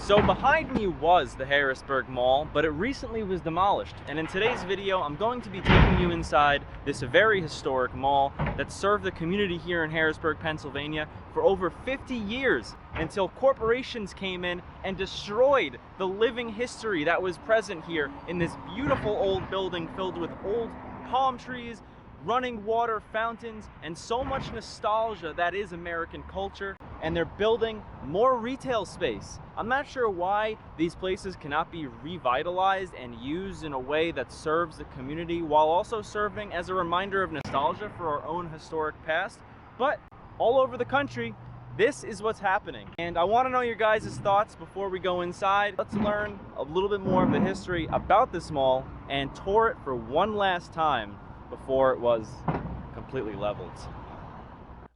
So behind me was the Harrisburg Mall, but it recently was demolished. And in today's video, I'm going to be taking you inside this very historic mall that served the community here in Harrisburg, Pennsylvania for over 50 years until corporations came in and destroyed the living history that was present here in this beautiful old building filled with old palm trees, running water fountains, and so much nostalgia that is American culture. And they're building more retail space. I'm not sure why these places cannot be revitalized and used in a way that serves the community while also serving as a reminder of nostalgia for our own historic past. But all over the country, this is what's happening. And I want to know your guys' thoughts before we go inside. Let's learn a little bit more of the history about this mall and tour it for one last time before it was completely leveled.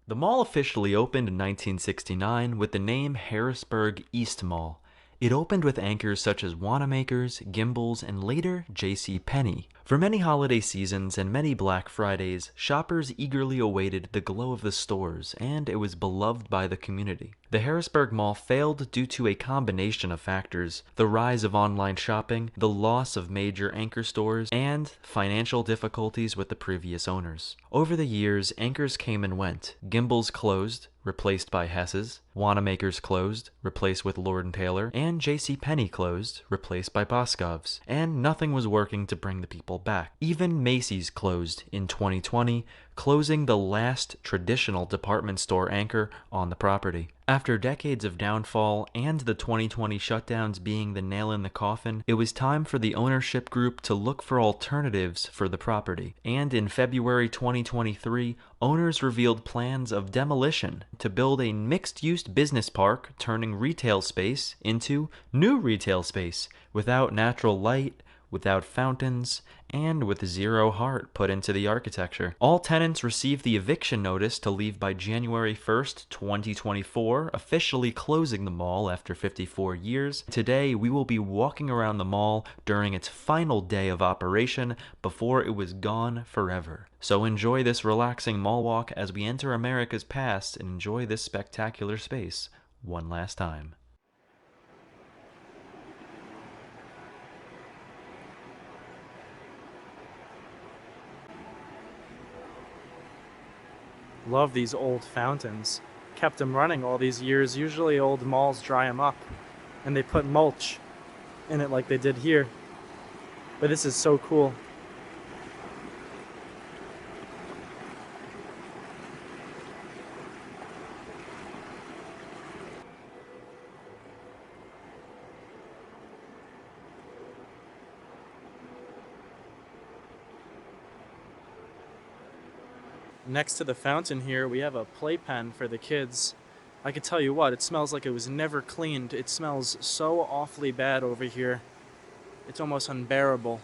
The mall officially opened in 1969 with the name Harrisburg East Mall. It opened with anchors such as Wanamakers, Gimbels, and later JCPenney. For many holiday seasons and many Black Fridays, shoppers eagerly awaited the glow of the stores, and it was beloved by the community. The Harrisburg Mall failed due to a combination of factors: the rise of online shopping, the loss of major anchor stores, and financial difficulties with the previous owners. Over the years, anchors came and went. Gimbels closed, replaced by Hess's. Wanamakers closed, replaced with Lord & Taylor, and JCPenney closed, replaced by Boscov's. And nothing was working to bring the people back. Even Macy's closed in 2020, closing the last traditional department store anchor on the property. After decades of downfall and the 2020 shutdowns being the nail in the coffin, it was time for the ownership group to look for alternatives for the property. And in February 2023, owners revealed plans of demolition to build a mixed-use business park, turning retail space into new retail space without natural light, without fountains, and with zero heart put into the architecture. All tenants received the eviction notice to leave by January 1st, 2024, officially closing the mall after 54 years. Today, we will be walking around the mall during its final day of operation before it was gone forever. So enjoy this relaxing mall walk as we enter America's past and enjoy this spectacular space one last time. Love these old fountains. Kept them running all these years. Usually old malls dry them up and they put mulch in it like they did here. But this is so cool. Next to the fountain here, we have a playpen for the kids. I can tell you what, it smells like it was never cleaned. It smells so awfully bad over here. It's almost unbearable.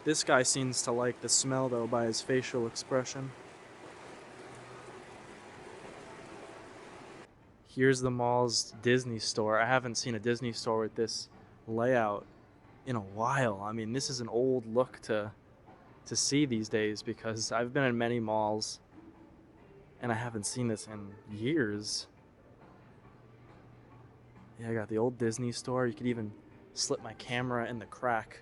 This guy seems to like the smell, though, by his facial expression. Here's the mall's Disney store. I haven't seen a Disney store with this layout in a while. I mean, this is an old look to see these days, because I've been in many malls and I haven't seen this in years. Yeah, I got the old Disney store. You could even slip my camera in the crack.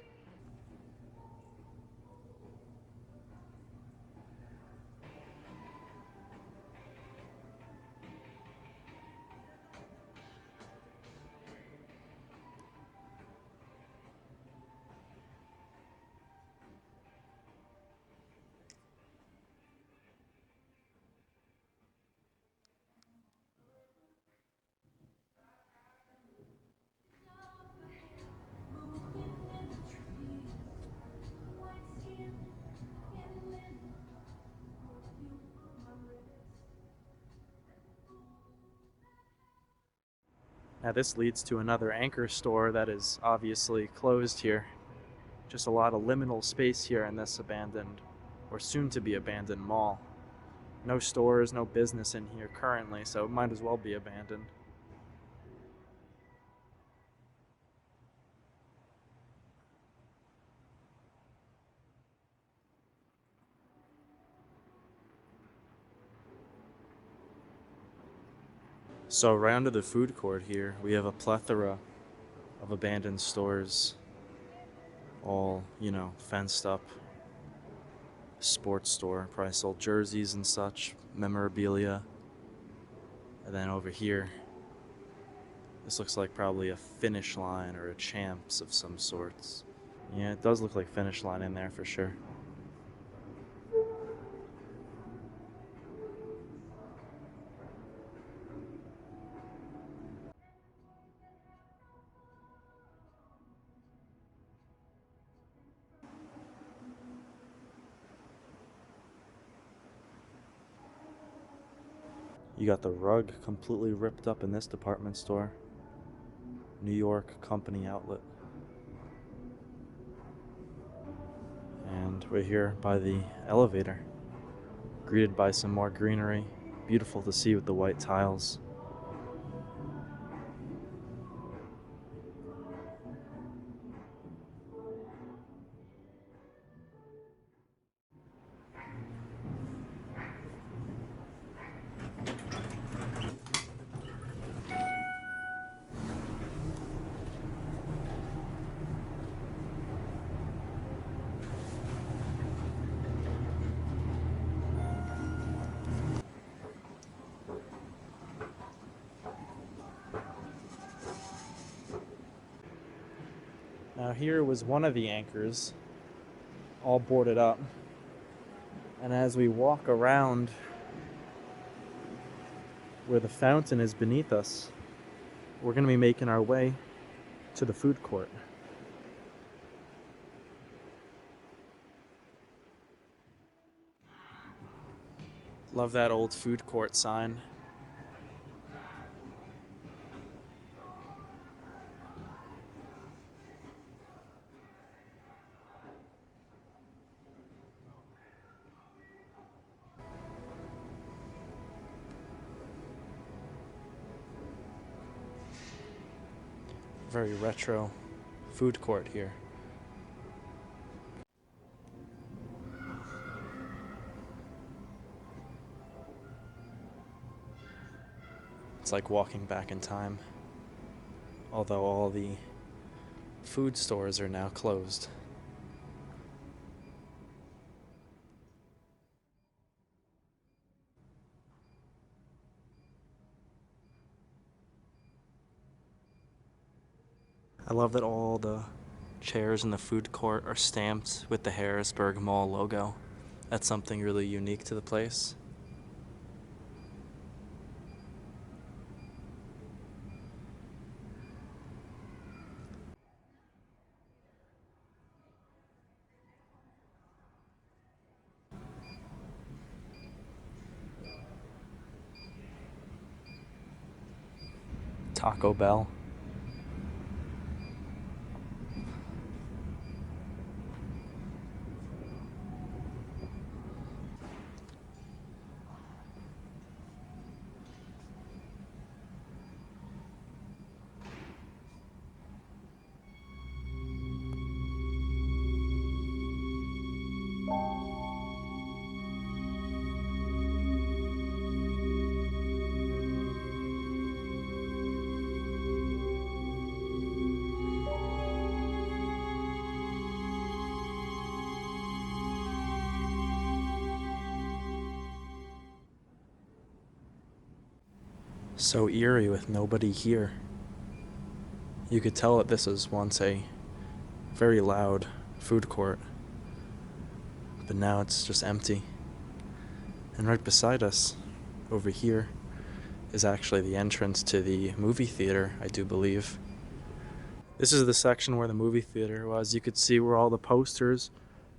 Now this leads to another anchor store that is obviously closed here. Just a lot of liminal space here in this abandoned, or soon to be abandoned, mall. No stores, no business in here currently, so it might as well be abandoned. So right under the food court here, we have a plethora of abandoned stores, all, fenced up. Sports store, probably sold jerseys and such, memorabilia. And then over here, this looks like probably a Finish Line or a Champs of some sorts. Yeah, it does look like Finish Line in there for sure. You got the rug completely ripped up in this department store. New York Company Outlet. And we're here by the elevator, greeted by some more greenery. Beautiful to see with the white tiles. Now here was one of the anchors, all boarded up. And as we walk around where the fountain is beneath us, we're going to be making our way to the food court. Love that old food court sign. Very retro food court here. It's like walking back in time, although all the food stores are now closed. I love that all the chairs in the food court are stamped with the Harrisburg Mall logo. That's something really unique to the place. Taco Bell. So eerie with nobody here. You could tell that this was once a very loud food court, but now it's just empty. And right beside us, over here, is actually the entrance to the movie theater, I do believe. This is the section where the movie theater was. You could see where all the posters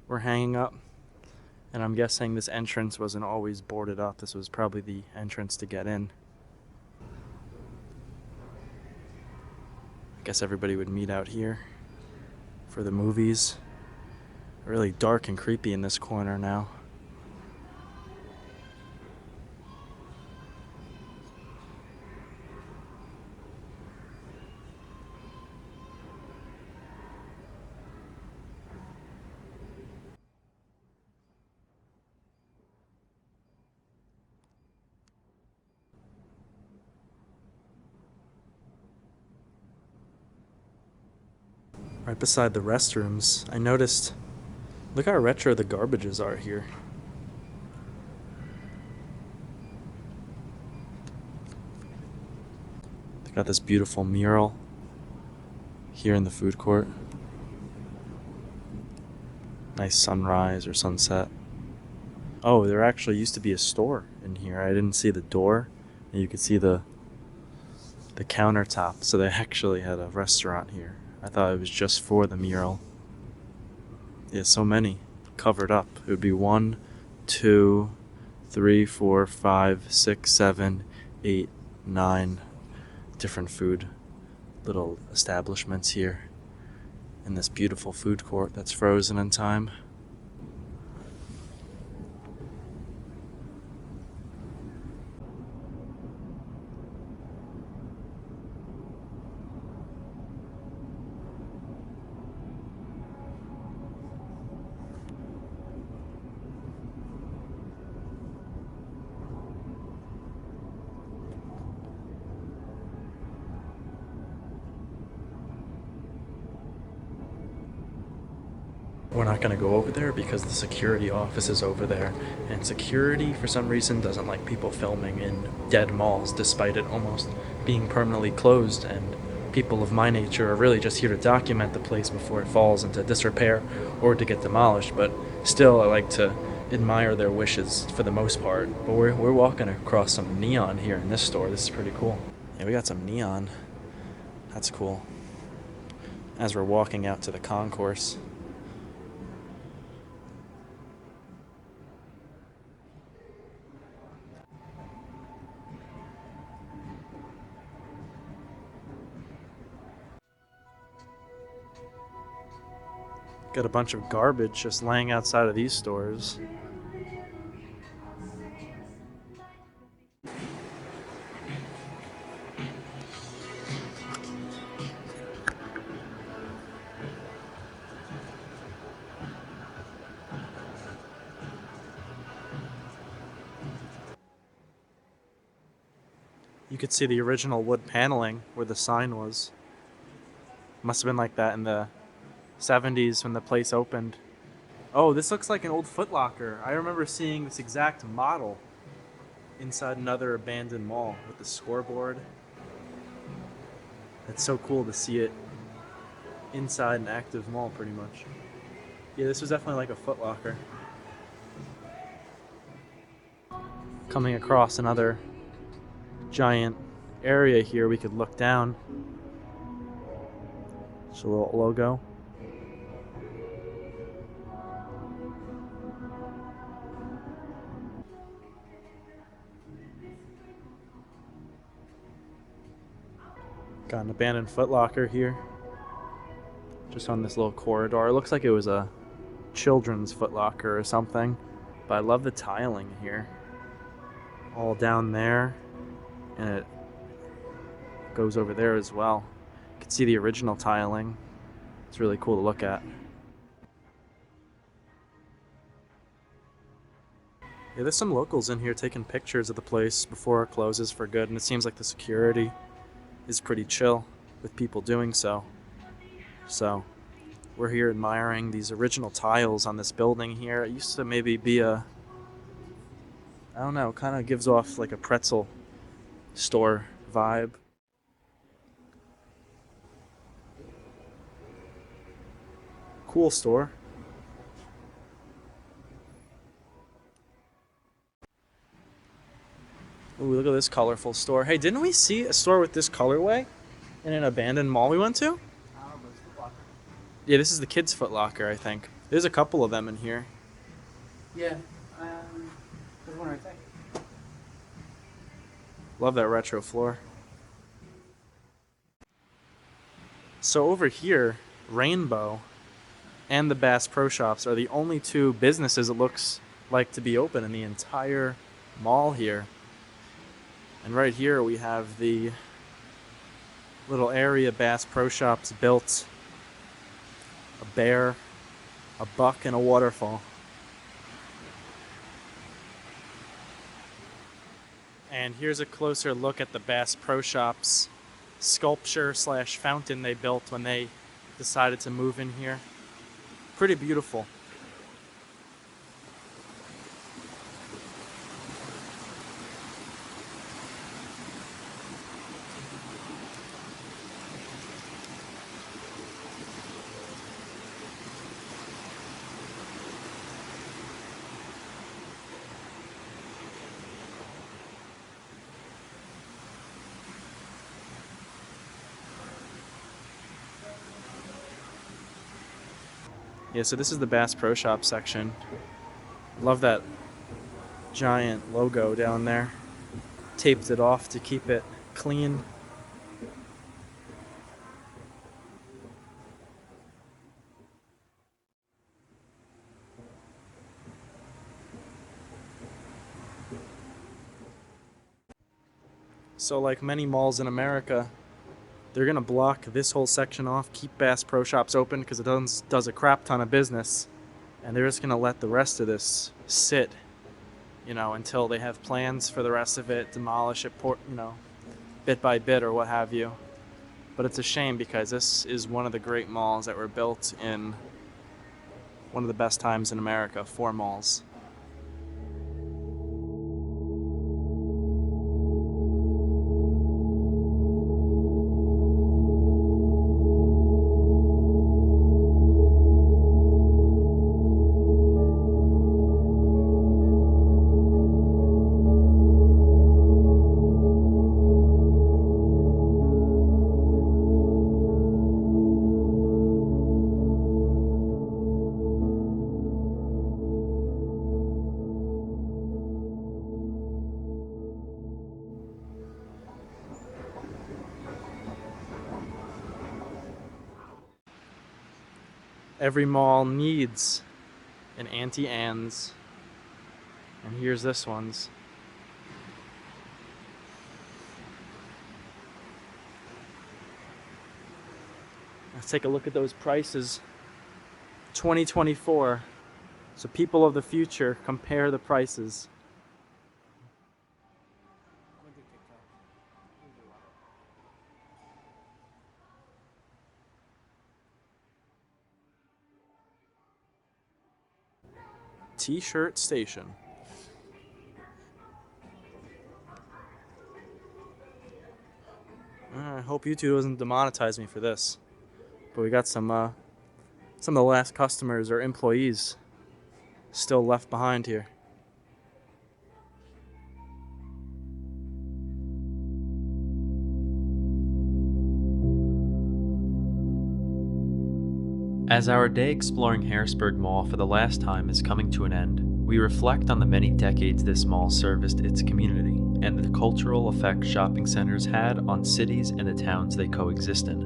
were hanging up. And I'm guessing this entrance wasn't always boarded up. This was probably the entrance to get in. I guess everybody would meet out here for the movies. Really dark and creepy in this corner now. Right beside the restrooms, I noticed, look how retro the garbages are here. They got this beautiful mural here in the food court. Nice sunrise or sunset. Oh, there actually used to be a store in here. I didn't see the door. And you could see the countertop. So they actually had a restaurant here. I thought it was just for the mural. Yeah, so many covered up. It would be 1, 2, 3, 4, 5, 6, 7, 8, 9 different food little establishments here in this beautiful food court that's frozen in time. We're not going to go over there because the security office is over there, and security for some reason doesn't like people filming in dead malls despite it almost being permanently closed, and people of my nature are really just here to document the place before it falls into disrepair or to get demolished. But still, I like to admire their wishes for the most part. But we're walking across some neon here in this store. This is pretty cool. Yeah, we got some neon. That's cool. As we're walking out to the concourse. Got a bunch of garbage just laying outside of these stores. You could see the original wood paneling where the sign was. Must have been like that in the 70s when the place opened. Oh, this looks like an old Foot Locker. I remember seeing this exact model inside another abandoned mall with the scoreboard. It's so cool to see it inside an active mall, pretty much. Yeah, this was definitely like a Foot Locker. Coming across another giant area here, we could look down. Just a little logo. Got an abandoned Foot Locker here. Just on this little corridor. It looks like it was a children's Foot Locker or something. But I love the tiling here. All down there. And it goes over there as well. You can see the original tiling. It's really cool to look at. Yeah, there's some locals in here taking pictures of the place before it closes for good, and it seems like the security is pretty chill with people doing so. So, we're here admiring these original tiles on this building here. It used to maybe be a, I don't know, kind of gives off like a pretzel store vibe. Cool store. Ooh, look at this colorful store. Hey, didn't we see a store with this colorway in an abandoned mall we went to? Yeah, this is the kids' Foot Locker, I think. There's a couple of them in here. Yeah, there's one right there. Love that retro floor. So over here, Rainbow and the Bass Pro Shops are the only two businesses it looks like to be open in the entire mall here. And right here we have the little area Bass Pro Shops built. A bear, a buck, and a waterfall. And here's a closer look at the Bass Pro Shops sculpture slash fountain they built when they decided to move in here. Pretty beautiful. Yeah, so this is the Bass Pro Shop section. Love that giant logo down there. Taped it off to keep it clean. So like many malls in America, they're gonna block this whole section off, keep Bass Pro Shops open because it does a crap ton of business, and they're just gonna let the rest of this sit, until they have plans for the rest of it, demolish it, bit by bit or what have you. But it's a shame because this is one of the great malls that were built in one of the best times in America, 4 malls. Every mall needs an Auntie Anne's, and here's this one's. Let's take a look at those prices. 2024. So people of the future, compare the prices. T-shirt station. I hope YouTube doesn't demonetize me for this. But we got some of the last customers or employees still left behind here. As our day exploring Harrisburg Mall for the last time is coming to an end, we reflect on the many decades this mall serviced its community and the cultural effect shopping centers had on cities and the towns they coexist in.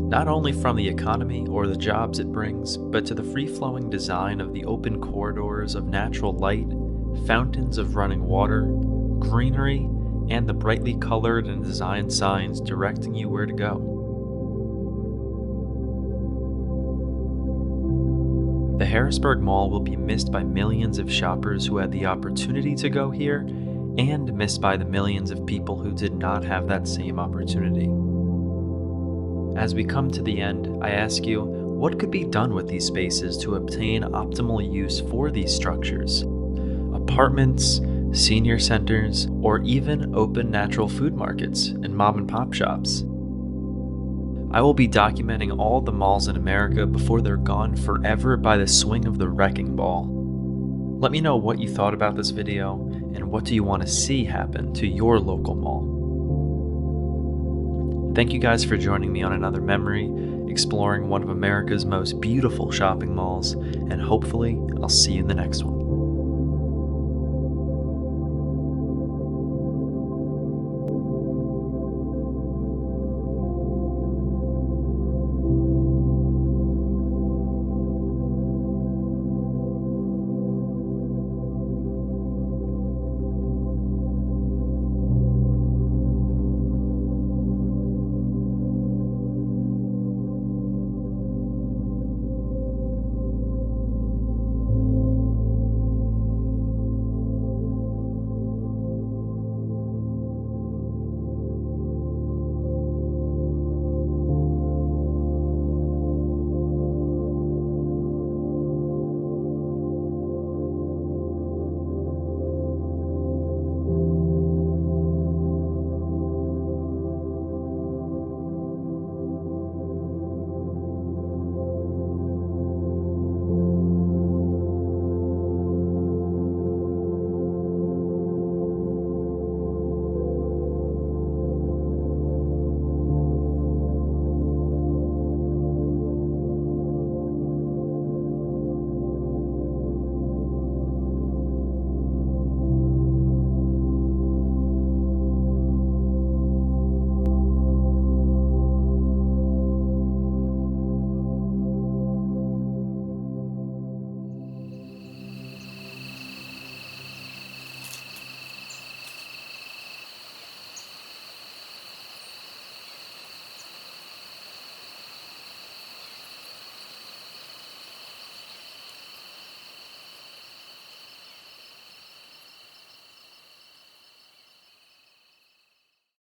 Not only from the economy or the jobs it brings, but to the free-flowing design of the open corridors of natural light, fountains of running water, greenery, and the brightly colored and designed signs directing you where to go. The Harrisburg Mall will be missed by millions of shoppers who had the opportunity to go here, and missed by the millions of people who did not have that same opportunity. As we come to the end, I ask you, what could be done with these spaces to obtain optimal use for these structures? Apartments, senior centers, or even open natural food markets and mom and pop shops. I will be documenting all the malls in America before they're gone forever by the swing of the wrecking ball. Let me know what you thought about this video and what do you want to see happen to your local mall. Thank you guys for joining me on another memory, exploring one of America's most beautiful shopping malls, and hopefully I'll see you in the next one.